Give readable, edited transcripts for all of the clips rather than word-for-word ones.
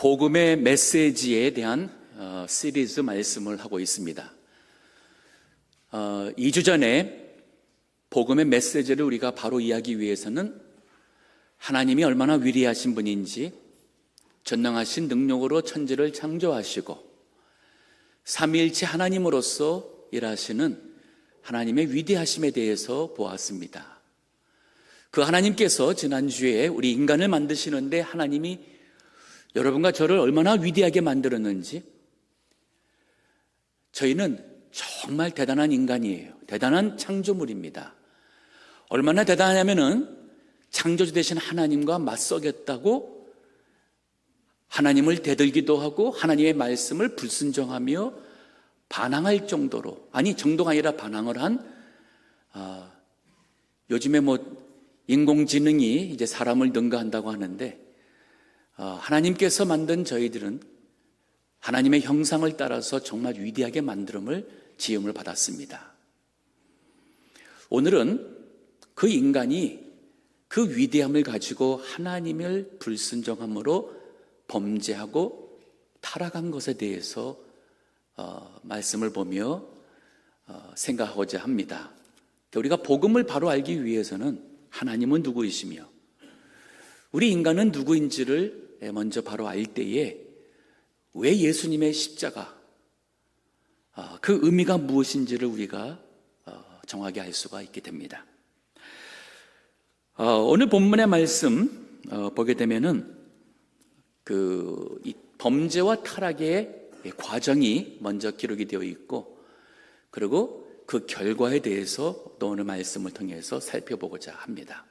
복음의 메시지에 대한 시리즈 말씀을 하고 있습니다. 2주 전에 복음의 메시지를 우리가 바로 이해하기 위해서는 하나님이 얼마나 위대하신 분인지, 전능하신 능력으로 천지를 창조하시고 삼위일체 하나님으로서 일하시는 하나님의 위대하심에 대해서 보았습니다. 그 하나님께서 지난주에 우리 인간을 만드시는데 하나님이 여러분과 저를 얼마나 위대하게 만들었는지, 저희는 정말 대단한 인간이에요. 대단한 창조물입니다. 얼마나 대단하냐면은 창조주 되신 하나님과 맞서겠다고 하나님을 대들기도 하고 하나님의 말씀을 불순종하며 반항할 정도로, 아니 정도가 아니라 반항을 한 요즘에 인공지능이 이제 사람을 능가한다고 하는데, 하나님께서 만든 저희들은 하나님의 형상을 따라서 정말 위대하게 지음을 받았습니다. 오늘은 그 인간이 그 위대함을 가지고 하나님을 불순종함으로 범죄하고 타락한 것에 대해서 말씀을 보며 생각하고자 합니다. 우리가 복음을 바로 알기 위해서는 하나님은 누구이시며 우리 인간은 누구인지를 먼저 바로 알 때에 왜 예수님의 십자가, 그 의미가 무엇인지를 우리가 정확히 알 수가 있게 됩니다. 오늘 본문의 말씀 보게 되면은 이 범죄와 타락의 과정이 먼저 기록이 되어 있고, 그리고 그 결과에 대해서 또 오늘 말씀을 통해서 살펴보고자 합니다.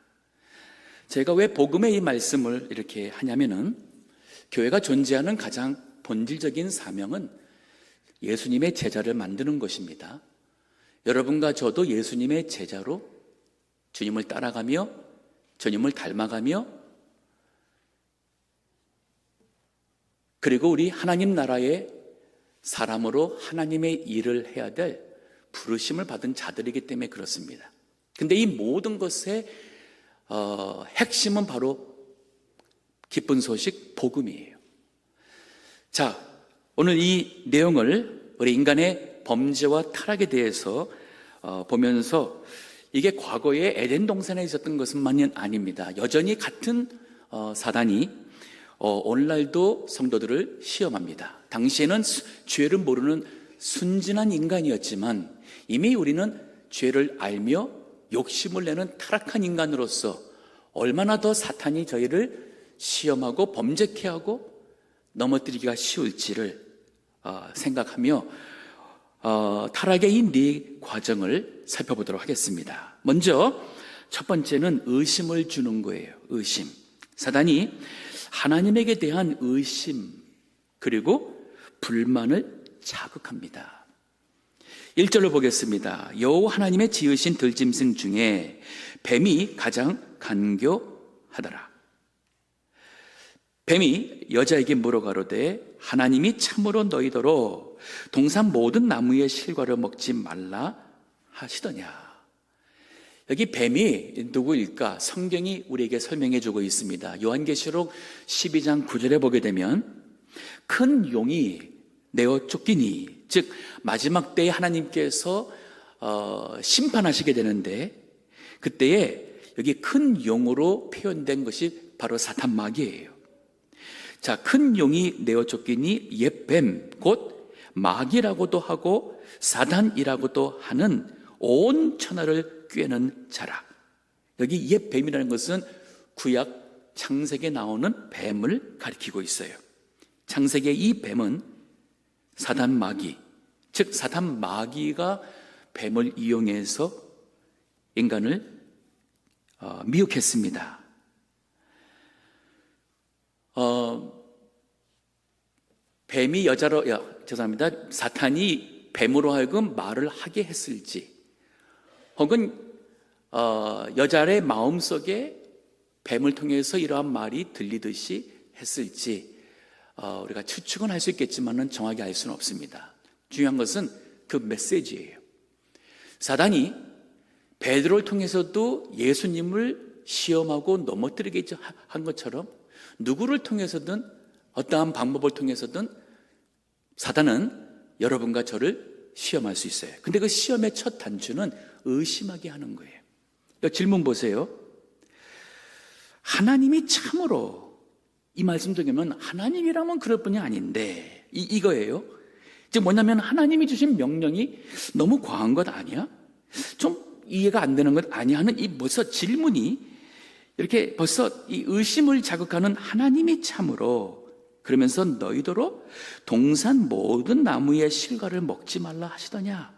제가 왜 복음의 이 말씀을 이렇게 하냐면은, 교회가 존재하는 가장 본질적인 사명은 예수님의 제자를 만드는 것입니다. 여러분과 저도 예수님의 제자로 주님을 따라가며 주님을 닮아가며, 그리고 우리 하나님 나라의 사람으로 하나님의 일을 해야 될 부르심을 받은 자들이기 때문에 그렇습니다. 근데 이 모든 것의 핵심은 바로 기쁜 소식 복음이에요. 자, 오늘 이 내용을 우리 인간의 범죄와 타락에 대해서 보면서, 이게 과거에 에덴 동산에 있었던 것만은 아닙니다. 여전히 같은 사단이 오늘날도 성도들을 시험합니다. 당시에는 죄를 모르는 순진한 인간이었지만 이미 우리는 죄를 알며 욕심을 내는 타락한 인간으로서 얼마나 더 사탄이 저희를 시험하고 범죄케 하고 넘어뜨리기가 쉬울지를 생각하며 타락의 이 네 과정을 살펴보도록 하겠습니다. 먼저 첫 번째는 의심을 주는 거예요. 의심. 사단이 하나님에게 대한 의심 그리고 불만을 자극합니다. 1절로 보겠습니다. 여호와 하나님의 지으신 들짐승 중에 뱀이 가장 간교하더라. 뱀이 여자에게 물어가로되 하나님이 참으로 너희더러 동산 모든 나무의 실과를 먹지 말라 하시더냐. 여기 뱀이 누구일까? 성경이 우리에게 설명해 주고 있습니다. 요한계시록 12장 9절에 보게 되면 큰 용이 내어 쫓기니, 즉 마지막 때에 하나님께서 심판하시게 되는데, 그때에 여기 큰 용으로 표현된 것이 바로 사탄 마귀예요. 자, 큰 용이 내어 쫓기니 옛뱀 곧 마귀라고도 하고 사단이라고도 하는 온 천하를 꿰는 자라. 여기 옛뱀이라는 것은 구약 창세기에 나오는 뱀을 가리키고 있어요. 창세기의 이 뱀은 사단 마귀, 즉 사단 마귀가 뱀을 이용해서 인간을 미혹했습니다. 뱀이 사탄이 뱀으로 하여금 말을 하게 했을지, 혹은 여자의 마음속에 뱀을 통해서 이러한 말이 들리듯이 했을지 우리가 추측은 할 수 있겠지만 정확히 알 수는 없습니다. 중요한 것은 그 메시지예요. 사단이 베드로를 통해서도 예수님을 시험하고 넘어뜨리게 한 것처럼 누구를 통해서든 어떠한 방법을 통해서든 사단은 여러분과 저를 시험할 수 있어요. 근데 그 시험의 첫 단추는 의심하게 하는 거예요. 질문 보세요. 하나님이 참으로, 이 말씀 중에는 하나님이라면 그럴 뿐이 아닌데 이거예요. 즉 뭐냐면 하나님이 주신 명령이 너무 과한 것 아니야? 좀 이해가 안 되는 것 아니야? 하는 이 벌써 질문이 이렇게 벌써 이 의심을 자극하는 하나님이 참으로 그러면서 너희더러 동산 모든 나무의 실과를 먹지 말라 하시더냐?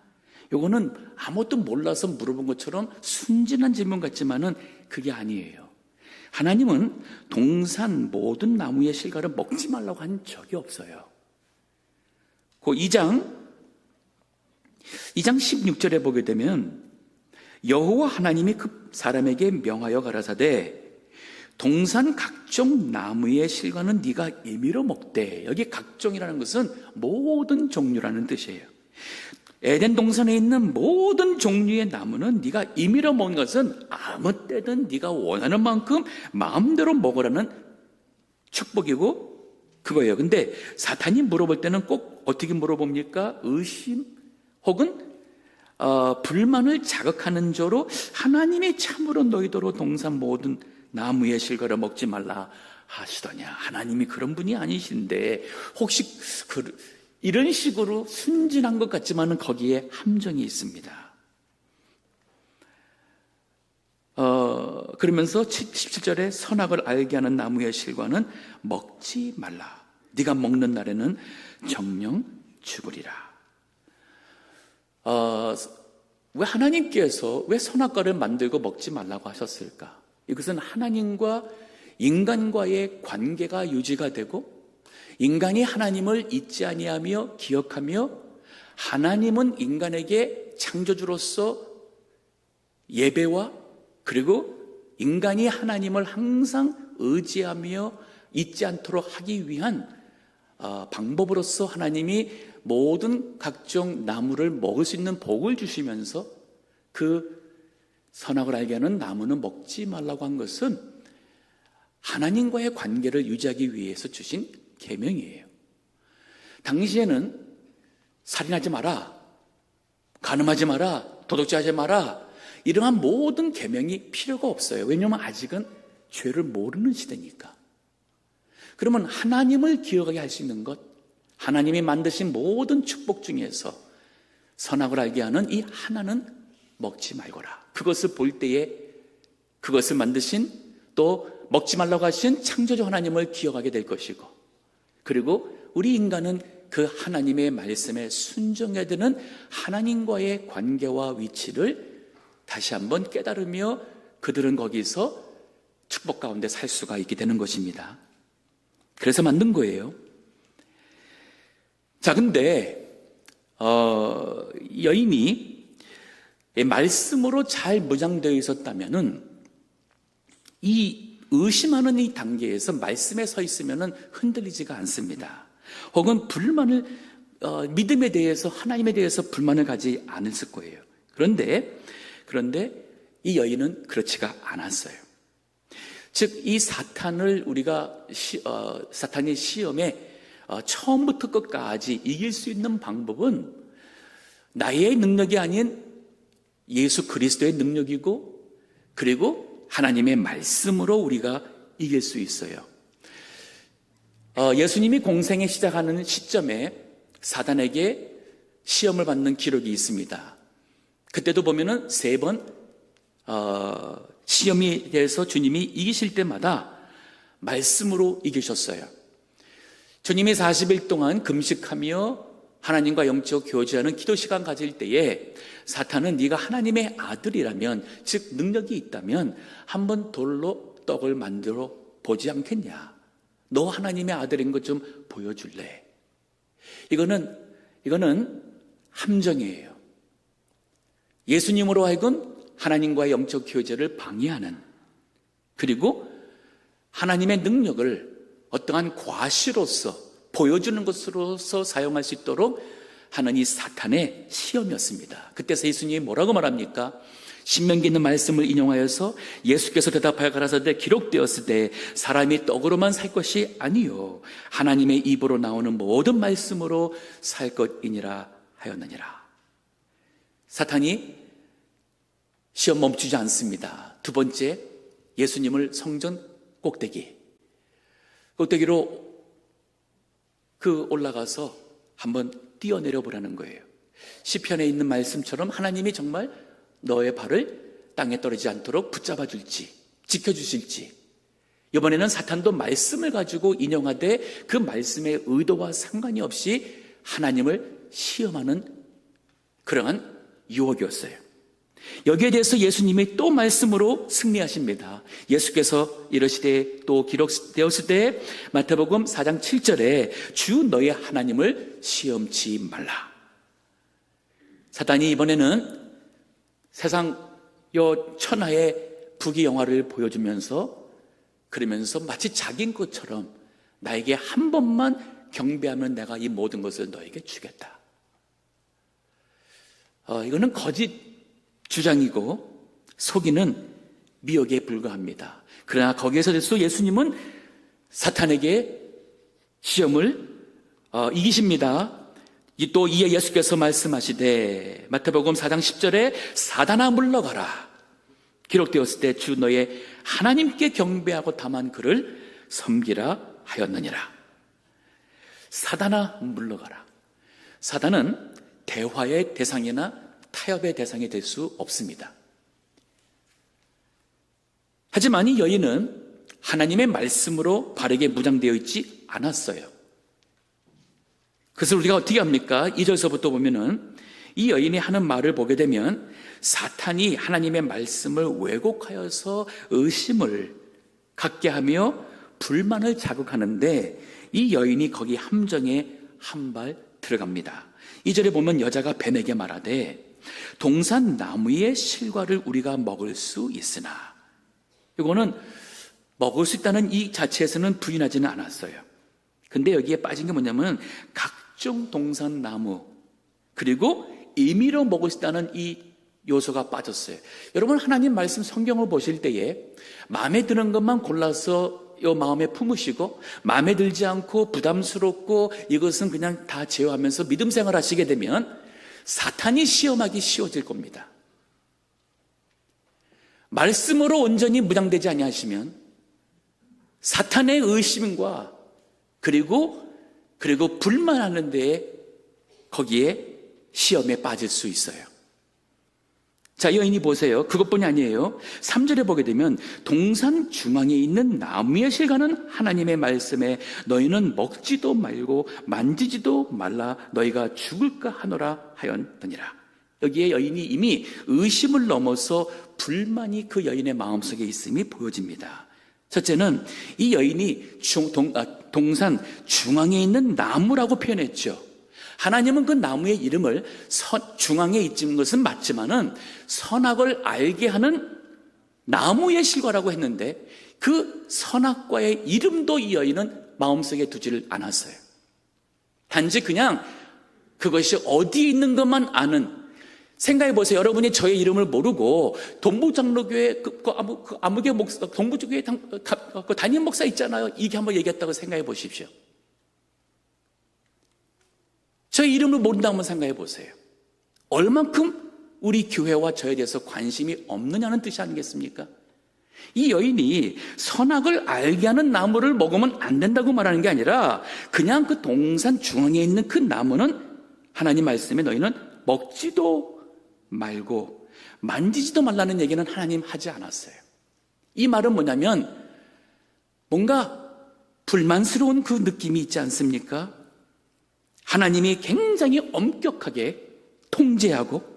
요거는 아무것도 몰라서 물어본 것처럼 순진한 질문 같지만은 그게 아니에요. 하나님은 동산 모든 나무의 실과를 먹지 말라고 한 적이 없어요. 그 2장 16절에 보게 되면 여호와 하나님이 그 사람에게 명하여 가라사대 동산 각종 나무의 실과는 네가 임의로 먹되, 여기 각종이라는 것은 모든 종류라는 뜻이에요. 에덴 동산에 있는 모든 종류의 나무는 네가 임의로 먹는 것은 아무 때든 네가 원하는 만큼 마음대로 먹으라는 축복이고 그거예요. 근데 사탄이 물어볼 때는 꼭 어떻게 물어봅니까? 의심 혹은 불만을 자극하는 조로 하나님이 참으로 너희더러 동산 모든 나무의 실과를 먹지 말라 하시더냐? 하나님이 그런 분이 아니신데 혹시 이런 식으로 순진한 것 같지만은 거기에 함정이 있습니다. 그러면서 17절에 선악을 알게 하는 나무의 실과는 먹지 말라. 네가 먹는 날에는 정령 죽으리라. 왜 하나님께서 왜 선악과를 만들고 먹지 말라고 하셨을까? 이것은 하나님과 인간과의 관계가 유지가 되고 인간이 하나님을 잊지 아니하며 기억하며 하나님은 인간에게 창조주로서 예배와 그리고 인간이 하나님을 항상 의지하며 잊지 않도록 하기 위한 방법으로서 하나님이 모든 각종 나무를 먹을 수 있는 복을 주시면서 그 선악을 알게 하는 나무는 먹지 말라고 한 것은 하나님과의 관계를 유지하기 위해서 주신 계명이에요. 당시에는 살인하지 마라, 간음하지 마라, 도둑질하지 마라, 이러한 모든 계명이 필요가 없어요. 왜냐하면 아직은 죄를 모르는 시대니까. 그러면 하나님을 기억하게 할 수 있는 것, 하나님이 만드신 모든 축복 중에서 선악을 알게 하는 이 하나는 먹지 말거라. 그것을 볼 때에 그것을 만드신 또 먹지 말라고 하신 창조주 하나님을 기억하게 될 것이고, 그리고 우리 인간은 그 하나님의 말씀에 순종해야 되는 하나님과의 관계와 위치를 다시 한번 깨달으며 그들은 거기서 축복 가운데 살 수가 있게 되는 것입니다. 그래서 만든 거예요. 자, 근데 여인이 말씀으로 잘 무장되어 있었다면은 이 의심하는 이 단계에서 말씀에 서 있으면은 흔들리지가 않습니다. 혹은 불만을 믿음에 대해서 하나님에 대해서 불만을 가지 않았을 거예요. 그런데 이 여인은 그렇지가 않았어요. 즉 이 사탄을 우리가 사탄의 시험에 처음부터 끝까지 이길 수 있는 방법은 나의 능력이 아닌 예수 그리스도의 능력이고 그리고 하나님의 말씀으로 우리가 이길 수 있어요. 예수님이 공생에 시작하는 시점에 사단에게 시험을 받는 기록이 있습니다. 그때도 보면은 3번 시험에 대해서 주님이 이기실 때마다 말씀으로 이기셨어요. 주님이 40일 동안 금식하며 하나님과 영적 교제하는 기도 시간 가질 때에 사탄은 네가 하나님의 아들이라면, 즉 능력이 있다면 한번 돌로 떡을 만들어 보지 않겠냐? 너 하나님의 아들인 것 좀 보여줄래? 이거는 함정이에요. 예수님으로 하여금 하나님과의 영적 교제를 방해하는, 그리고 하나님의 능력을 어떠한 과시로서 보여주는 것으로서 사용할 수 있도록 하는 이 사탄의 시험이었습니다. 그때서 예수님이 뭐라고 말합니까? 신명기 있는 말씀을 인용하여서 예수께서 대답하여 가라사대 기록되었을 때 사람이 떡으로만 살 것이 아니요 하나님의 입으로 나오는 모든 말씀으로 살 것이니라 하였느니라. 사탄이 시험 멈추지 않습니다. 두 번째, 예수님을 성전 꼭대기로 올라가서 한번 뛰어내려 보라는 거예요. 시편에 있는 말씀처럼 하나님이 정말 너의 발을 땅에 떨어지지 않도록 붙잡아 줄지, 지켜주실지. 이번에는 사탄도 말씀을 가지고 인용하되 그 말씀의 의도와 상관이 없이 하나님을 시험하는 그러한 유혹이었어요. 여기에 대해서 예수님이 또 말씀으로 승리하십니다. 예수께서 이러시되 또 기록되었을 때 마태복음 4장 7절에 주 너의 하나님을 시험치 말라. 사탄이 이번에는 세상 천하의 부귀영화를 보여주면서 그러면서 마치 자기인 것처럼 나에게 한 번만 경배하면 내가 이 모든 것을 너에게 주겠다. 이거는 거짓 주장이고 속이는 미혹에 불과합니다. 그러나 거기에서 예수님은 사탄에게 시험을 이기십니다. 또 이에 예수께서 말씀하시되 마태복음 4장 10절에 사단아 물러가라. 기록되었을 때 주 너의 하나님께 경배하고 다만 그를 섬기라 하였느니라. 사단아 물러가라. 사단은 대화의 대상이나 타협의 대상이 될 수 없습니다. 하지만 이 여인은 하나님의 말씀으로 바르게 무장되어 있지 않았어요. 그래서 우리가 어떻게 합니까? 2절서부터 보면은 이 여인이 하는 말을 보게 되면 사탄이 하나님의 말씀을 왜곡하여서 의심을 갖게 하며 불만을 자극하는데 이 여인이 거기 함정에 한 발 들어갑니다. 2절에 보면 여자가 뱀에게 말하되 동산 나무의 실과를 우리가 먹을 수 있으나, 이거는 먹을 수 있다는 이 자체에서는 부인하지는 않았어요. 근데 여기에 빠진 게 뭐냐면 각종 동산 나무 그리고 임의로 먹을 수 있다는 이 요소가 빠졌어요. 여러분, 하나님 말씀 성경을 보실 때에 마음에 드는 것만 골라서 요 마음에 품으시고 마음에 들지 않고 부담스럽고 이것은 그냥 다 제어하면서 믿음 생활 하시게 되면 사탄이 시험하기 쉬워질 겁니다. 말씀으로 온전히 무장되지 아니하시면 사탄의 의심과 그리고 불만하는 데에 거기에 시험에 빠질 수 있어요. 자, 여인이 보세요. 그것뿐이 아니에요. 3절에 보게 되면 동산 중앙에 있는 나무의 실과는 하나님의 말씀에 너희는 먹지도 말고 만지지도 말라 너희가 죽을까 하노라 하였느니라. 여기에 여인이 이미 의심을 넘어서 불만이 그 여인의 마음속에 있음이 보여집니다. 첫째는 이 여인이 동산 중앙에 있는 나무라고 표현했죠. 하나님은 그 나무의 이름을 중앙에 있는 것은 맞지만은 선악을 알게 하는 나무의 실과라고 했는데 그 선악과의 이름도 이 여인은 마음속에 두지를 않았어요. 단지 그냥 그것이 어디에 있는 것만 아는, 생각해 보세요. 여러분이 저의 이름을 모르고 동부장로교회 아무개 목사, 동부교회 담임 목사 있잖아요. 이게 한번 얘기했다고 생각해 보십시오. 저의 이름을 모른다고 한번 생각해 보세요. 얼만큼 우리 교회와 저에 대해서 관심이 없느냐는 뜻이 아니겠습니까? 이 여인이 선악을 알게 하는 나무를 먹으면 안 된다고 말하는 게 아니라 그냥 그 동산 중앙에 있는 그 나무는 하나님 말씀에 너희는 먹지도 말고 만지지도 말라는 얘기는 하나님 하지 않았어요. 이 말은 뭐냐면 뭔가 불만스러운 그 느낌이 있지 않습니까? 하나님이 굉장히 엄격하게 통제하고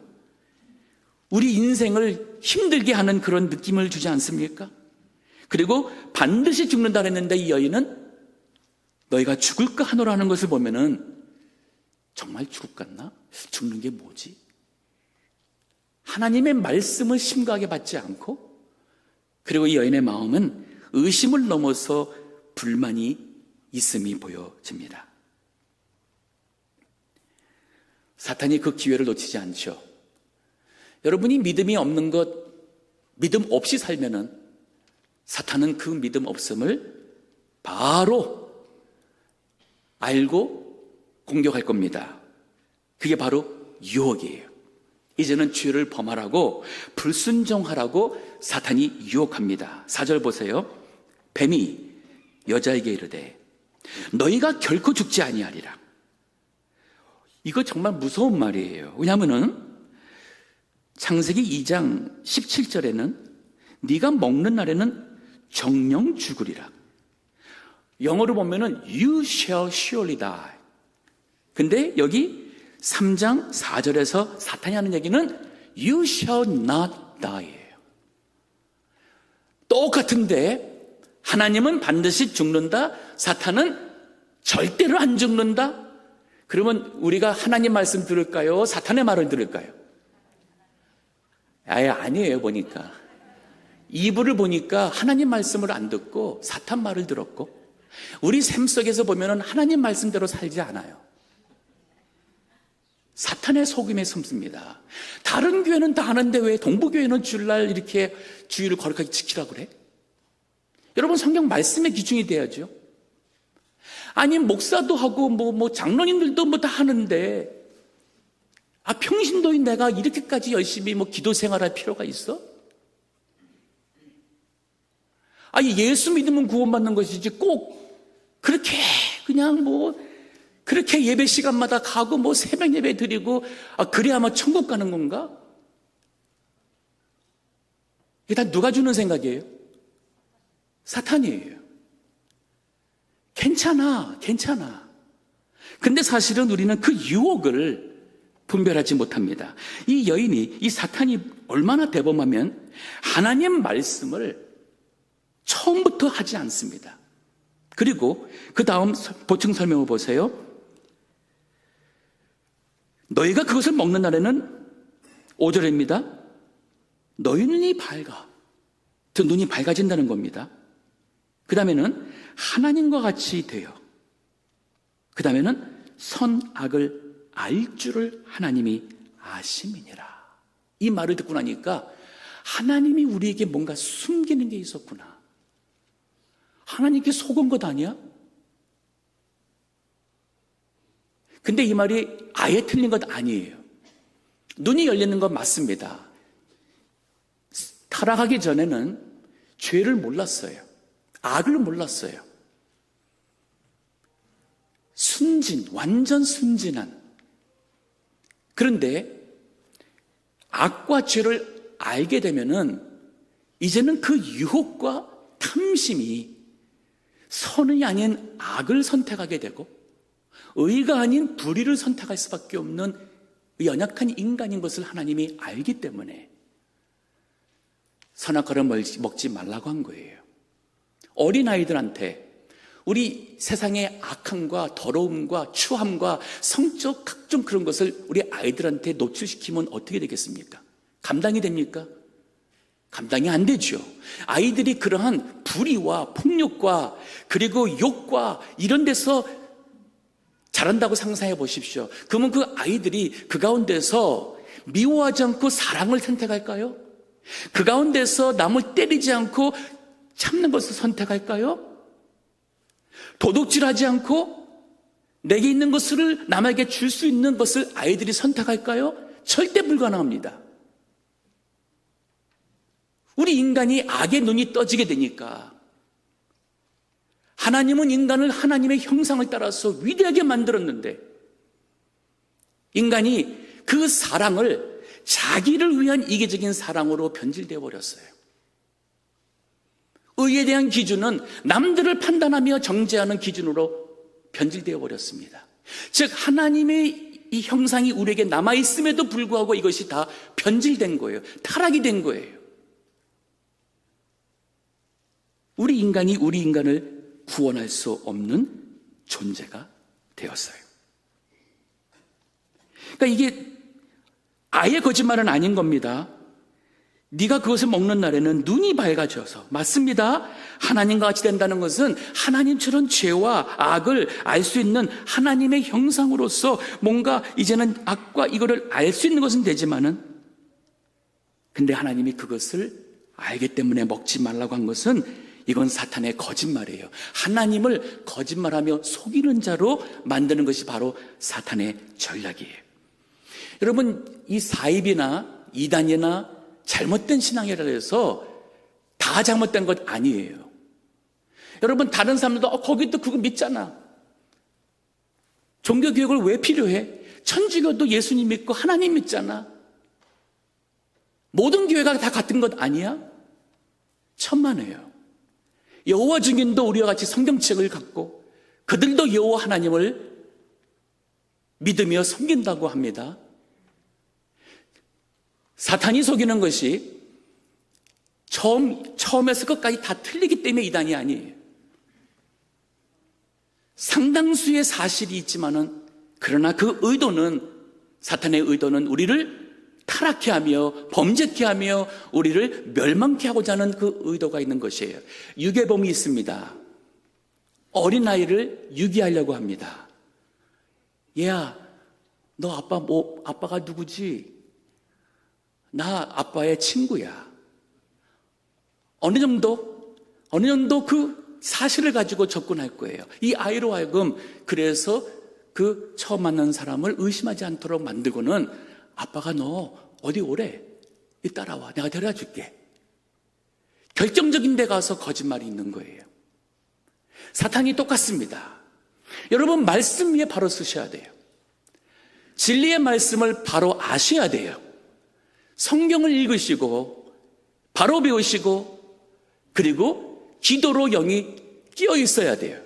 우리 인생을 힘들게 하는 그런 느낌을 주지 않습니까? 그리고 반드시 죽는다 그랬는데 이 여인은 너희가 죽을까 하노라는 것을 보면은 정말 죽을 것 같나? 죽는 게 뭐지? 하나님의 말씀을 심각하게 받지 않고 그리고 이 여인의 마음은 의심을 넘어서 불만이 있음이 보여집니다. 사탄이 그 기회를 놓치지 않죠. 여러분이 믿음이 없는 것, 믿음 없이 살면은 사탄은 그 믿음 없음을 바로 알고 공격할 겁니다. 그게 바로 유혹이에요. 이제는 죄를 범하라고, 불순종하라고 사탄이 유혹합니다. 4절 보세요. 뱀이 여자에게 이르되 너희가 결코 죽지 아니하리라. 이거 정말 무서운 말이에요. 왜냐하면은 창세기 2장 17절에는 네가 먹는 날에는 정령 죽으리라. 영어로 보면은 you shall surely die. 근데 여기 3장 4절에서 사탄이 하는 얘기는 you shall not die예요. 똑같은데 하나님은 반드시 죽는다, 사탄은 절대로 안 죽는다. 그러면 우리가 하나님 말씀 들을까요? 사탄의 말을 들을까요? 아예 아니에요. 보니까 이불을 보니까 하나님 말씀을 안 듣고 사탄 말을 들었고, 우리 삶 속에서 보면은 하나님 말씀대로 살지 않아요. 사탄의 속임에 숨습니다. 다른 교회는 다 하는데 왜 동부교회는 주일날 이렇게 주의를 거룩하게 지키라고 그래? 여러분, 성경 말씀의 기준이 돼야죠. 아니, 목사도 하고 뭐 장로님들도 뭐 다 하는데 평신도인 내가 이렇게까지 열심히 기도 생활할 필요가 있어? 예수 믿으면 구원받는 것이지 꼭 그렇게 그냥 그렇게 예배 시간마다 가고 새벽 예배 드리고 그래야만 천국 가는 건가? 이게 다 누가 주는 생각이에요? 사탄이에요. 괜찮아. 근데 사실은 우리는 그 유혹을 분별하지 못합니다. 이 여인이, 이 사탄이 얼마나 대범하면 하나님 말씀을 처음부터 하지 않습니다. 그리고 그 다음 보충 설명을 보세요. 너희가 그것을 먹는 날에는 5절입니다. 너희 눈이 밝아. 눈이 밝아진다는 겁니다. 그 다음에는 하나님과 같이 되어, 그 다음에는 선악을 알 줄을 하나님이 아심이니라. 이 말을 듣고 나니까 하나님이 우리에게 뭔가 숨기는 게 있었구나. 하나님께 속은 것 아니야? 근데 이 말이 아예 틀린 것 아니에요. 눈이 열리는 건 맞습니다. 타락하기 전에는 죄를 몰랐어요. 악을 몰랐어요. 완전 순진한. 그런데 악과 죄를 알게 되면은 이제는 그 유혹과 탐심이 선이 아닌 악을 선택하게 되고 의가 아닌 불의를 선택할 수밖에 없는 연약한 인간인 것을 하나님이 알기 때문에 선악과를 먹지 말라고 한 거예요. 어린아이들한테 우리 세상의 악함과 더러움과 추함과 성적 각종 그런 것을 우리 아이들한테 노출시키면 어떻게 되겠습니까? 감당이 됩니까? 감당이 안 되죠. 아이들이 그러한 불의와 폭력과 그리고 욕과 이런 데서 자란다고 상상해 보십시오. 그러면 그 아이들이 그 가운데서 미워하지 않고 사랑을 선택할까요? 그 가운데서 남을 때리지 않고 참는 것을 선택할까요? 도둑질하지 않고 내게 있는 것을 남에게 줄 수 있는 것을 아이들이 선택할까요? 절대 불가능합니다. 우리 인간이 악의 눈이 떠지게 되니까 하나님은 인간을 하나님의 형상을 따라서 위대하게 만들었는데 인간이 그 사랑을 자기를 위한 이기적인 사랑으로 변질되어 버렸어요. 의에 대한 기준은 남들을 판단하며 정죄하는 기준으로 변질되어 버렸습니다. 즉 하나님의 이 형상이 우리에게 남아있음에도 불구하고 이것이 다 변질된 거예요. 타락이 된 거예요. 우리 인간이 우리 인간을 구원할 수 없는 존재가 되었어요. 그러니까 이게 아예 거짓말은 아닌 겁니다. 네가 그것을 먹는 날에는 눈이 밝아져서, 맞습니다. 하나님과 같이 된다는 것은 하나님처럼 죄와 악을 알 수 있는 하나님의 형상으로서 뭔가 이제는 악과 이거를 알 수 있는 것은 되지만은 근데 하나님이 그것을 알기 때문에 먹지 말라고 한 것은 이건 사탄의 거짓말이에요. 하나님을 거짓말하며 속이는 자로 만드는 것이 바로 사탄의 전략이에요. 여러분, 이 사입이나 이단이나 잘못된 신앙이라 해서 다 잘못된 것 아니에요. 여러분, 다른 사람들도 거기도 그거 믿잖아. 종교교육을 왜 필요해? 천주교도 예수님 믿고 하나님 믿잖아. 모든 교회가 다 같은 것 아니야? 천만에요. 여호와 증인도 우리와 같이 성경책을 갖고 그들도 여호와 하나님을 믿으며 섬긴다고 합니다. 사탄이 속이는 것이 처음에서 끝까지 다 틀리기 때문에 이단이 아니에요. 상당수의 사실이 있지만은, 그러나 그 의도는, 사탄의 의도는 우리를 타락케 하며 범죄케 하며 우리를 멸망케 하고자 하는 그 의도가 있는 것이에요. 유괴범이 있습니다. 어린아이를 유기하려고 합니다. 얘야, 너 아빠가 누구지? 나 아빠의 친구야. 어느 정도 그 사실을 가지고 접근할 거예요. 이 아이로 하여금 그래서 그 처음 만난 사람을 의심하지 않도록 만들고는, 아빠가 너 어디 오래? 따라와. 내가 데려다 줄게. 결정적인 데 가서 거짓말이 있는 거예요. 사탄이 똑같습니다. 여러분, 말씀 위에 바로 쓰셔야 돼요. 진리의 말씀을 바로 아셔야 돼요. 성경을 읽으시고 바로 배우시고, 그리고 기도로 영이 끼어 있어야 돼요.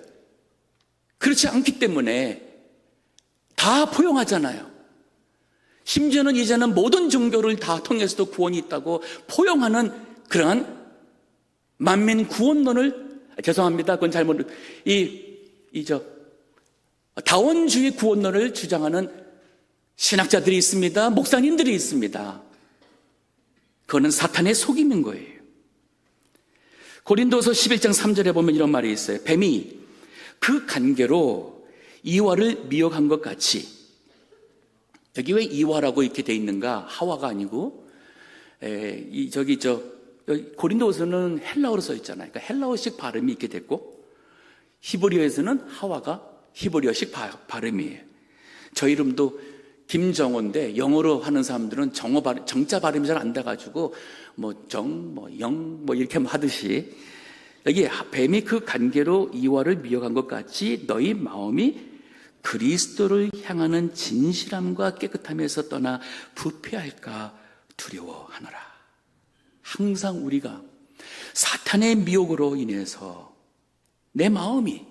그렇지 않기 때문에 다 포용하잖아요. 심지어는 이제는 모든 종교를 다 통해서도 구원이 있다고 포용하는 그러한 만민 구원론을, 죄송합니다, 그건 잘못, 다원주의 구원론을 주장하는 신학자들이 있습니다. 목사님들이 있습니다. 그거는 사탄의 속임인 거예요. 고린도서 11장 3절에 보면 이런 말이 있어요. 뱀이 그 간계로 이와를 미혹한 것 같이. 여기 왜 이와라고 이렇게 돼 있는가? 하와가 아니고, 고린도서는 헬라어로 써 있잖아요. 그러니까 헬라어식 발음이 있게 됐고, 히브리어에서는 하와가 히브리어식 발음이에요. 저 이름도 김정호인데, 영어로 하는 사람들은 정자 발음이 잘 안 돼가지고 영 이렇게 하듯이, 여기 뱀이 그 간계로 이와를 미혹한 것 같이 너희 마음이 그리스도를 향하는 진실함과 깨끗함에서 떠나 부패할까 두려워하노라. 항상 우리가 사탄의 미혹으로 인해서 내 마음이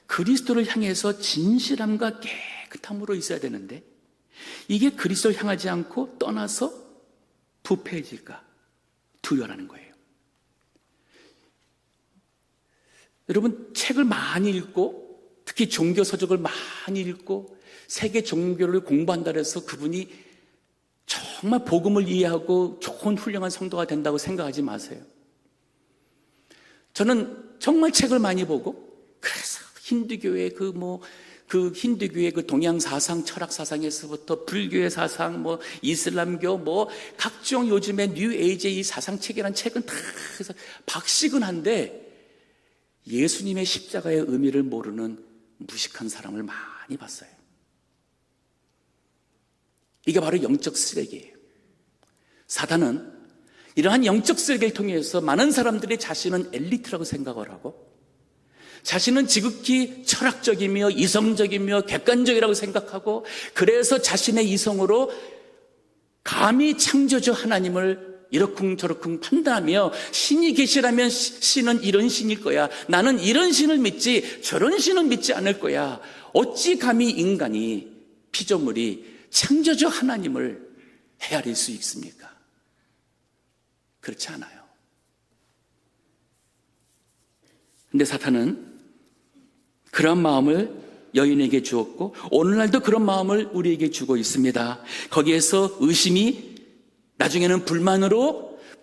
그리스도를 향해서 진실함과 깨끗함으로 있어야 되는데, 이게 그리스도를 향하지 않고 떠나서 부패해질까 두려워하는 거예요. 여러분, 책을 많이 읽고 특히 종교 서적을 많이 읽고 세계 종교를 공부한다 해서 그분이 정말 복음을 이해하고 좋은 훌륭한 성도가 된다고 생각하지 마세요. 저는 정말 책을 많이 보고, 그래서 힌두교의 힌두교의 그 동양 사상, 철학 사상에서부터 불교의 사상, 이슬람교, 각종 요즘의 뉴 에이지의 이 사상 책이라는 책은 다 해서 박식은 한데, 예수님의 십자가의 의미를 모르는 무식한 사람을 많이 봤어요. 이게 바로 영적 쓰레기예요. 사단은 이러한 영적 쓰레기를 통해서 많은 사람들이 자신은 엘리트라고 생각을 하고, 자신은 지극히 철학적이며 이성적이며 객관적이라고 생각하고, 그래서 자신의 이성으로 감히 창조주 하나님을 이러쿵저러쿵 판단하며, 신이 계시라면 신은 이런 신일 거야, 나는 이런 신을 믿지 저런 신을 믿지 않을 거야, 어찌 감히 인간이, 피조물이 창조주 하나님을 헤아릴 수 있습니까? 그렇지 않아요. 근데 사탄은 그런 마음을 여인에게 주었고, 오늘날도 그런 마음을 우리에게 주고 있습니다. 거기에서 의심이 나중에는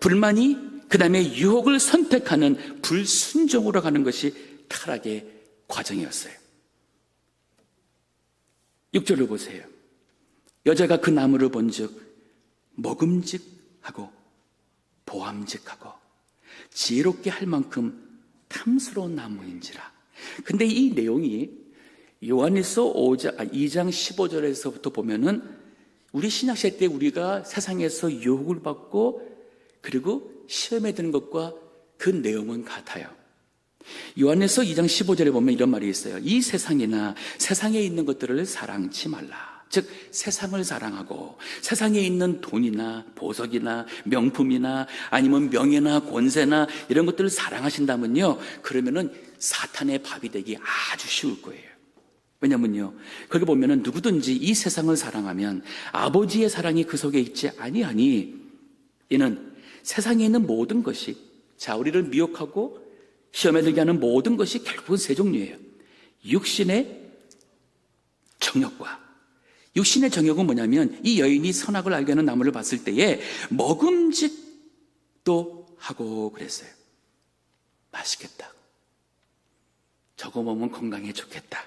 불만이 그 다음에 유혹을 선택하는 불순종으로 가는 것이 타락의 과정이었어요. 6절을 보세요. 여자가 그 나무를 본즉 먹음직하고 보암직하고 지혜롭게 할 만큼 탐스러운 나무인지라. 근데 이 내용이 요한일서 2장 15절에서부터 보면은 우리 신약시대 때 우리가 세상에서 유혹을 받고 그리고 시험에 드는 것과 그 내용은 같아요. 요한일서 2장 15절에 보면 이런 말이 있어요. 이 세상이나 세상에 있는 것들을 사랑치 말라. 즉 세상을 사랑하고 세상에 있는 돈이나 보석이나 명품이나 아니면 명예나 권세나 이런 것들을 사랑하신다면요, 그러면은 사탄의 밥이 되기 아주 쉬울 거예요. 왜냐면요, 거기 보면은 누구든지 이 세상을 사랑하면 아버지의 사랑이 그 속에 있지 아니하니 이는 세상에 있는 모든 것이, 자, 우리를 미혹하고 시험에 들게 하는 모든 것이 결국은 세 종류예요. 육신의 정욕과, 육신의 정욕은 뭐냐면 이 여인이 선악을 알게 하는 나무를 봤을 때에 먹음직도 하고 그랬어요. 맛있겠다, 저거 먹으면 건강에 좋겠다.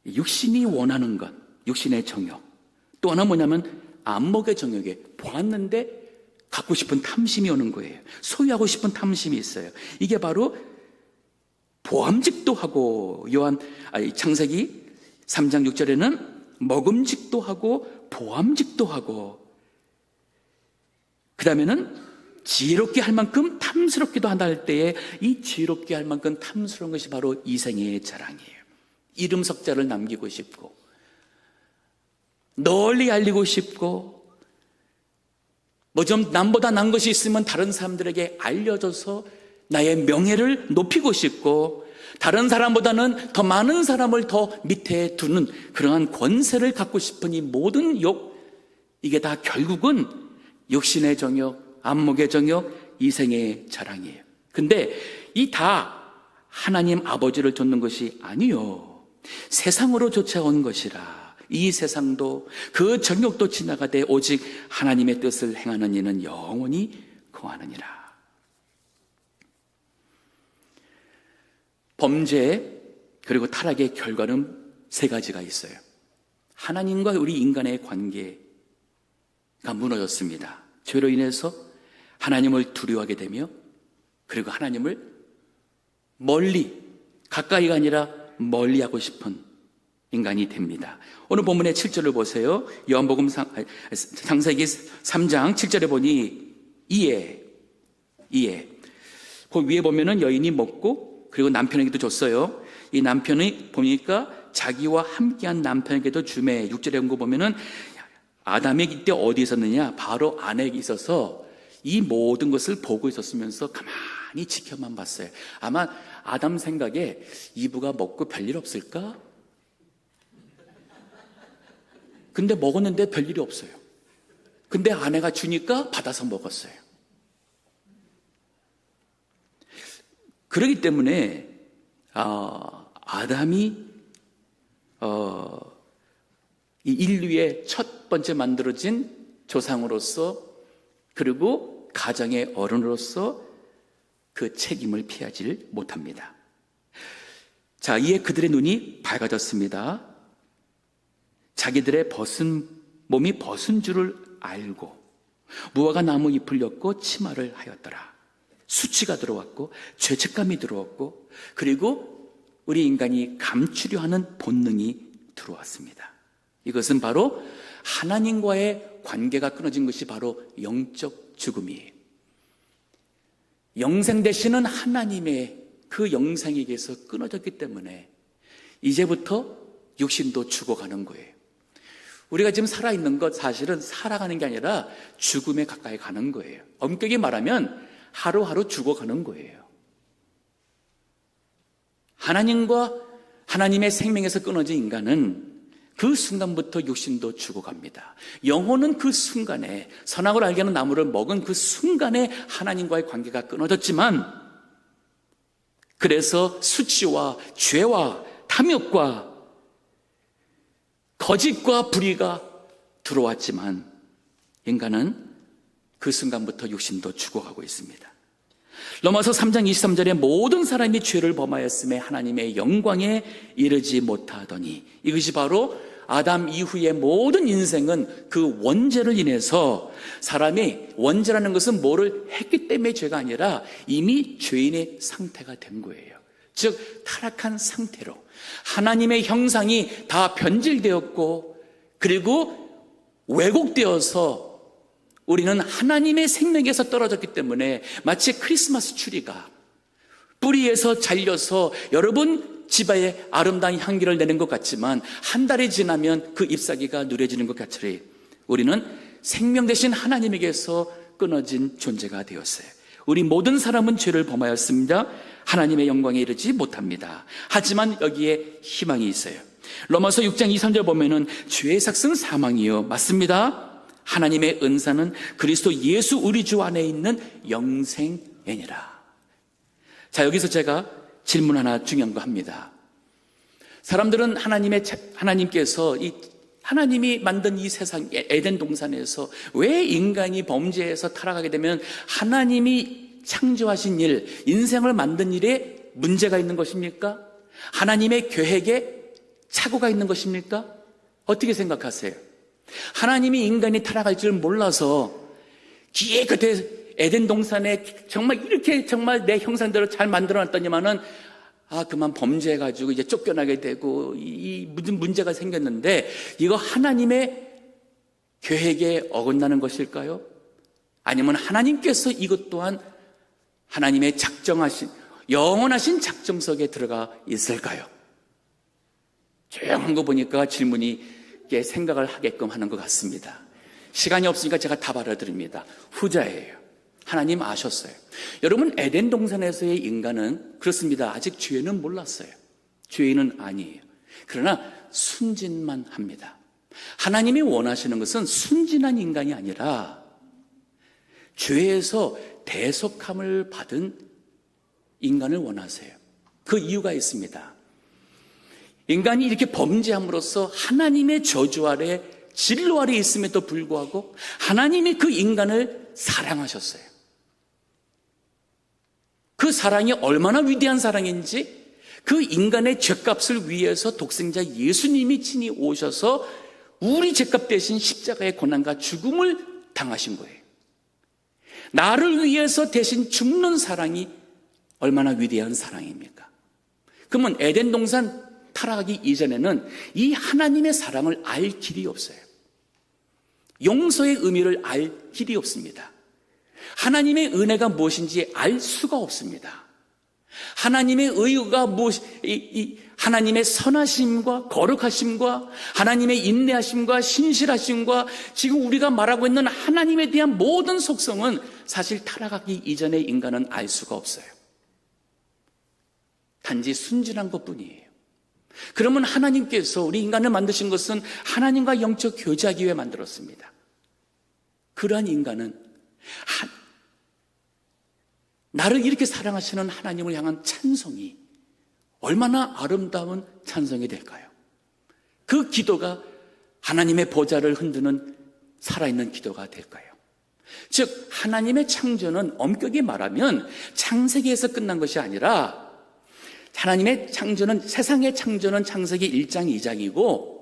육신이 원하는 것, 육신의 정욕. 또 하나 뭐냐면 안목의 정욕에 보았는데 갖고 싶은 탐심이 오는 거예요. 소유하고 싶은 탐심이 있어요. 이게 바로 보암직도 하고, 창세기 3장 6절에는 먹음직도 하고 보암직도 하고, 그 다음에는 지혜롭게 할 만큼 탐스럽기도 한다 할 때에 이 지혜롭게 할 만큼 탐스러운 것이 바로 이생의 자랑이에요. 이름 석자를 남기고 싶고 널리 알리고 싶고 뭐 좀 남보다 난 것이 있으면 다른 사람들에게 알려줘서 나의 명예를 높이고 싶고 다른 사람보다는 더 많은 사람을 더 밑에 두는 그러한 권세를 갖고 싶은 이 모든 욕, 이게 다 결국은 육신의 정욕, 안목의 정욕, 이생의 자랑이에요. 근데 이 다 하나님 아버지를 좇는 것이 아니요, 세상으로 쫓아온 것이라. 이 세상도 그 정욕도 지나가되 오직 하나님의 뜻을 행하는 이는 영원히 거하느니라. 범죄 그리고 타락의 결과는 세 가지가 있어요. 하나님과 우리 인간의 관계가 무너졌습니다. 죄로 인해서 하나님을 두려워하게 되며 그리고 하나님을 멀리, 가까이가 아니라 멀리하고 싶은 인간이 됩니다. 오늘 본문의 7절을 보세요. 요한복음 창세기 3장 7절에 보니 이에 그 위에 보면은 여인이 먹고 그리고 남편에게도 줬어요. 이 남편이 보니까 자기와 함께한 남편에게도 주매. 6절에 온 거 보면은 아담이 이때 어디 있었느냐, 바로 아내에 있어서 이 모든 것을 보고 있었으면서 가만히 지켜만 봤어요. 아마 아담 생각에 이브가 먹고 별일 없을까? 근데 먹었는데 별일이 없어요. 근데 아내가 주니까 받아서 먹었어요. 그렇기 때문에 아담이 이 인류의 첫 번째 만들어진 조상으로서 그리고 가정의 어른으로서 그 책임을 피하지 못합니다. 자, 이에 그들의 눈이 밝아졌습니다. 자기들의 몸이 벗은 줄을 알고 무화과 나무 잎을 엮고 치마를 하였더라. 수치가 들어왔고 죄책감이 들어왔고 그리고 우리 인간이 감추려 하는 본능이 들어왔습니다. 이것은 바로 하나님과의 관계가 끊어진 것이 바로 영적 죽음이에요. 영생 되시는 하나님의 그 영생에게서 끊어졌기 때문에 이제부터 육신도 죽어가는 거예요. 우리가 지금 살아있는 것 사실은 살아가는 게 아니라 죽음에 가까이 가는 거예요. 엄격히 말하면 하루하루 죽어가는 거예요. 하나님과 하나님의 생명에서 끊어진 인간은 그 순간부터 육신도 죽어갑니다. 영혼은 그 순간에 선악을 알게 하는 나무를 먹은 그 순간에 하나님과의 관계가 끊어졌지만, 그래서 수치와 죄와 탐욕과 거짓과 불의가 들어왔지만 인간은 그 순간부터 육신도 죽어가고 있습니다. 로마서 3장 23절에 모든 사람이 죄를 범하였음에 하나님의 영광에 이르지 못하더니, 이것이 바로 아담 이후의 모든 인생은 그 원죄를 인해서 사람이 원죄라는 것은 뭐를 했기 때문에 죄가 아니라 이미 죄인의 상태가 된 거예요. 즉 타락한 상태로 하나님의 형상이 다 변질되었고 그리고 왜곡되어서 우리는 하나님의 생명에서 떨어졌기 때문에 마치 크리스마스 추리가 뿌리에서 잘려서 여러분 집에 아름다운 향기를 내는 것 같지만 한 달이 지나면 그 잎사귀가 누래지는 것 같으리 우리는 생명 대신 하나님에게서 끊어진 존재가 되었어요. 우리 모든 사람은 죄를 범하였습니다. 하나님의 영광에 이르지 못합니다. 하지만 여기에 희망이 있어요. 로마서 6장 2, 3절 보면은 죄의 삭은 사망이요. 맞습니다. 하나님의 은사는 그리스도 예수 우리 주 안에 있는 영생이니라. 자, 여기서 제가 질문 하나 중요한 거 합니다. 사람들은 하나님께서 하나님이 만든 이 세상 에덴 동산에서 왜 인간이 범죄해서 타락하게 되면 하나님이 창조하신 일, 인생을 만든 일에 문제가 있는 것입니까? 하나님의 계획에 착오가 있는 것입니까? 어떻게 생각하세요? 하나님이 인간이 타락할 줄 몰라서 기에 그때 에덴 동산에 정말 이렇게 정말 내 형상대로 잘 만들어놨더니만은 그만 범죄해가지고 이제 쫓겨나게 되고 이 무슨 문제가 생겼는데 이거 하나님의 계획에 어긋나는 것일까요? 아니면 하나님께서 이것 또한 하나님의 작정하신 영원하신 작정 속에 들어가 있을까요? 조용한 거 보니까 질문이 생각을 하게끔 하는 것 같습니다. 시간이 없으니까 제가 답 알아드립니다. 후자예요. 하나님 아셨어요. 여러분 에덴 동산에서의 인간은 그렇습니다. 아직 죄는 몰랐어요. 죄인은 아니에요. 그러나 순진만 합니다. 하나님이 원하시는 것은 순진한 인간이 아니라 죄에서 대속함을 받은 인간을 원하세요. 그 이유가 있습니다. 인간이 이렇게 범죄함으로써 하나님의 저주 아래 진로 아래 있음에도 불구하고 하나님이 그 인간을 사랑하셨어요. 그 사랑이 얼마나 위대한 사랑인지 그 인간의 죄값을 위해서 독생자 예수님이 친히 오셔서 우리 죄값 대신 십자가의 고난과 죽음을 당하신 거예요. 나를 위해서 대신 죽는 사랑이 얼마나 위대한 사랑입니까? 그러면 에덴 동산 타락하기 이전에는 이 하나님의 사랑을 알 길이 없어요. 용서의 의미를 알 길이 없습니다. 하나님의 은혜가 무엇인지 알 수가 없습니다. 하나님의 의가 하나님의 선하심과 거룩하심과 하나님의 인내하심과 신실하심과 지금 우리가 말하고 있는 하나님에 대한 모든 속성은 사실 타락하기 이전에 인간은 알 수가 없어요. 단지 순진한 것뿐이에요. 그러면 하나님께서 우리 인간을 만드신 것은 하나님과 영적 교제하기 위해 만들었습니다. 그러한 인간은 나를 이렇게 사랑하시는 하나님을 향한 찬송이 얼마나 아름다운 찬송이 될까요? 그 기도가 하나님의 보좌를 흔드는 살아있는 기도가 될까요? 즉 하나님의 창조는 엄격히 말하면 창세기에서 끝난 것이 아니라 하나님의 창조는 세상의 창조는 창세기 1장 2장이고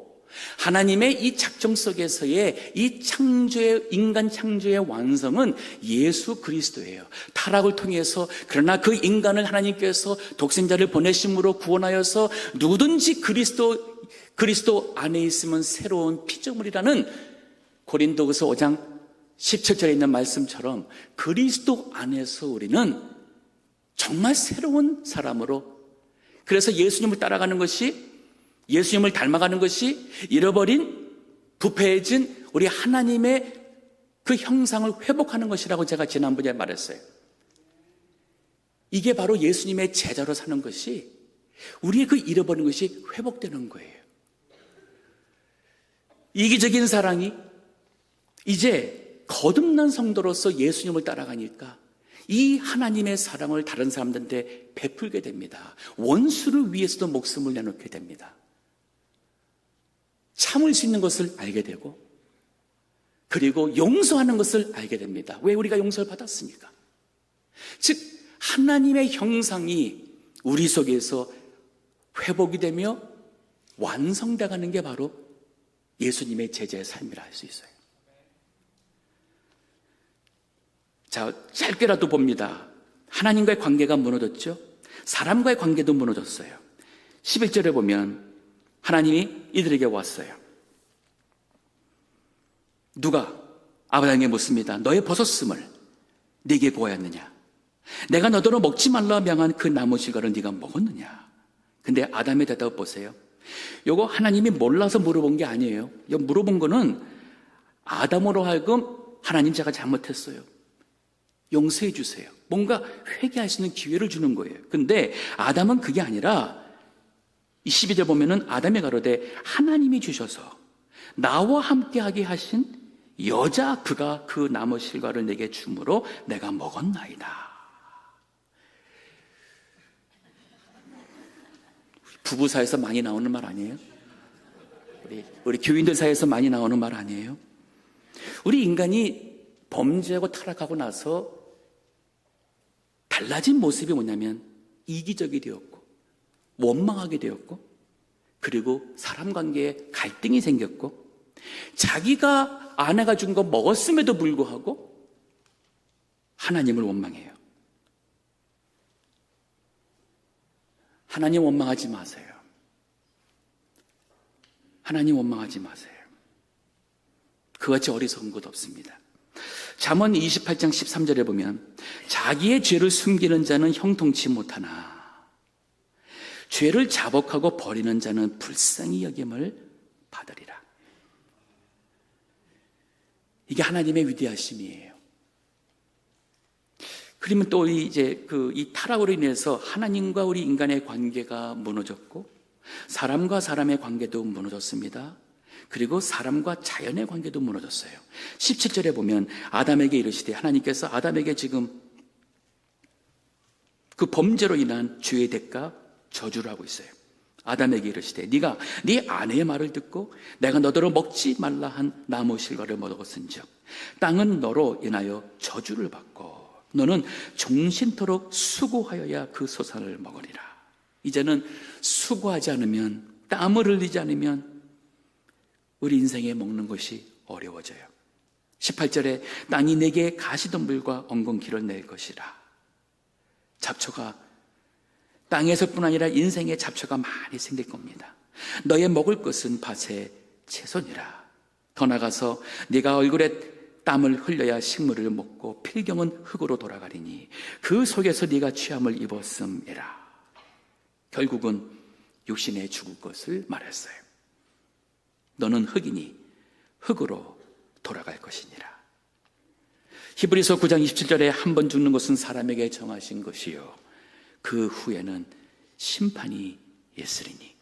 하나님의 이 작정 속에서의 이 창조의 인간 창조의 완성은 예수 그리스도예요. 타락을 통해서 그러나 그 인간을 하나님께서 독생자를 보내심으로 구원하여서 누구든지 그리스도 안에 있으면 새로운 피조물이라는 고린도후서 5장 17절에 있는 말씀처럼 그리스도 안에서 우리는 정말 새로운 사람으로 그래서 예수님을 따라가는 것이 예수님을 닮아가는 것이 잃어버린 부패해진 우리 하나님의 그 형상을 회복하는 것이라고 제가 지난번에 말했어요. 이게 바로 예수님의 제자로 사는 것이 우리의 그 잃어버린 것이 회복되는 거예요. 이기적인 사랑이 이제 거듭난 성도로서 예수님을 따라가니까 이 하나님의 사랑을 다른 사람들한테 베풀게 됩니다. 원수를 위해서도 목숨을 내놓게 됩니다. 참을 수 있는 것을 알게 되고 그리고 용서하는 것을 알게 됩니다. 왜 우리가 용서를 받았으니까. 즉 하나님의 형상이 우리 속에서 회복이 되며 완성되어가는 게 바로 예수님의 제자의 삶이라 할 수 있어요. 자, 짧게라도 봅니다. 하나님과의 관계가 무너졌죠. 사람과의 관계도 무너졌어요. 11절에 보면 하나님이 이들에게 왔어요. 누가? 아브라함에게 묻습니다. 너의 벗었음을 네게 보았느냐? 내가 너더러 먹지 말라 명한 그 나무 실과를 네가 먹었느냐? 근데 아담의 대답 보세요. 요거 하나님이 몰라서 물어본 게 아니에요. 요 물어본 거는 아담으로 하여금 하나님 제가 잘못했어요. 용서해 주세요. 뭔가 회개할 수 있는 기회를 주는 거예요. 근데 아담은 그게 아니라 이 12절 보면은 아담이 가로되 하나님이 주셔서 나와 함께하게 하신 여자 그가 그 나무 실과를 내게 주므로 내가 먹었나이다. 부부 사이에서 많이 나오는 말 아니에요? 우리 교인들 사이에서 많이 나오는 말 아니에요? 우리 인간이 범죄하고 타락하고 나서 달라진 모습이 뭐냐면 이기적이 되었고 원망하게 되었고 그리고 사람 관계에 갈등이 생겼고 자기가 아내가 준 거 먹었음에도 불구하고 하나님을 원망해요. 하나님 원망하지 마세요. 하나님 원망하지 마세요. 그같이 어리석은 것 없습니다. 잠언 28장 13절에 보면 자기의 죄를 숨기는 자는 형통치 못하나 죄를 자복하고 버리는 자는 불쌍히 여김을 받으리라. 이게 하나님의 위대하심이에요. 그러면 또 이제 이 타락으로 인해서 하나님과 우리 인간의 관계가 무너졌고 사람과 사람의 관계도 무너졌습니다. 그리고 사람과 자연의 관계도 무너졌어요. 17절에 보면 아담에게 이르시되 하나님께서 아담에게 지금 그 범죄로 인한 죄의 대가 저주를 하고 있어요. 아담에게 이르시되 네가 네 아내의 말을 듣고 내가 너더러 먹지 말라 한 나무 실과를 먹었은즉 땅은 너로 인하여 저주를 받고 너는 종신토록 수고하여야 그 소산을 먹으리라. 이제는 수고하지 않으면 땀을 흘리지 않으면 우리 인생에 먹는 것이 어려워져요. 18절에 땅이 내게 가시덤불과 엉겅퀴를 낼 것이라. 잡초가 땅에서뿐 아니라 인생에 잡초가 많이 생길 겁니다. 너의 먹을 것은 밭의 채소니라. 더 나가서 네가 얼굴에 땀을 흘려야 식물을 먹고 필경은 흙으로 돌아가리니 그 속에서 네가 취함을 입었음이라. 결국은 육신에 죽을 것을 말했어요. 너는 흙이니 흙으로 돌아갈 것이니라. 히브리서 9장 27절에 한 번 죽는 것은 사람에게 정하신 것이요 그 후에는 심판이 있으리니.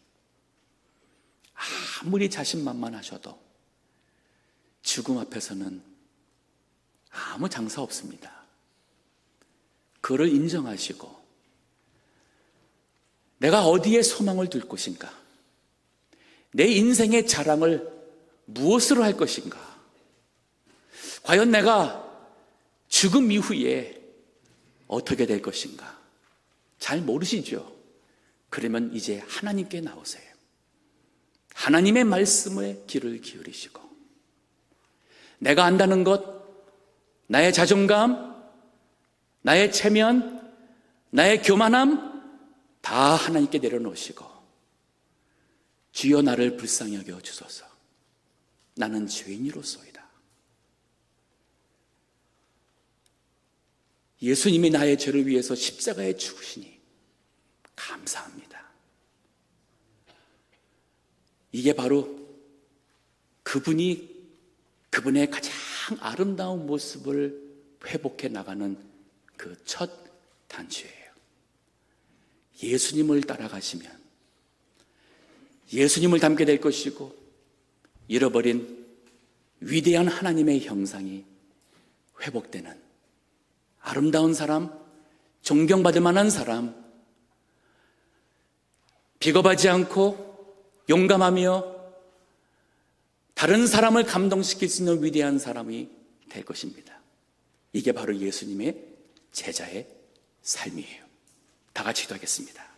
아무리 자신만만하셔도 죽음 앞에서는 아무 장사 없습니다. 그를 인정하시고 내가 어디에 소망을 둘 것인가? 내 인생의 자랑을 무엇으로 할 것인가? 과연 내가 죽음 이후에 어떻게 될 것인가? 잘 모르시죠? 그러면 이제 하나님께 나오세요. 하나님의 말씀에 귀를 기울이시고 내가 안다는 것, 나의 자존감, 나의 체면, 나의 교만함 다 하나님께 내려놓으시고 주여 나를 불쌍히 여겨 주소서. 나는 죄인이로소이다. 예수님이 나의 죄를 위해서 십자가에 죽으시니 감사합니다. 이게 바로 그분의 가장 아름다운 모습을 회복해 나가는 그 첫 단추예요. 예수님을 따라가시면 예수님을 닮게 될 것이고 잃어버린 위대한 하나님의 형상이 회복되는 아름다운 사람, 존경받을 만한 사람, 비겁하지 않고 용감하며 다른 사람을 감동시킬 수 있는 위대한 사람이 될 것입니다. 이게 바로 예수님의 제자의 삶이에요. 다 같이 기도하겠습니다.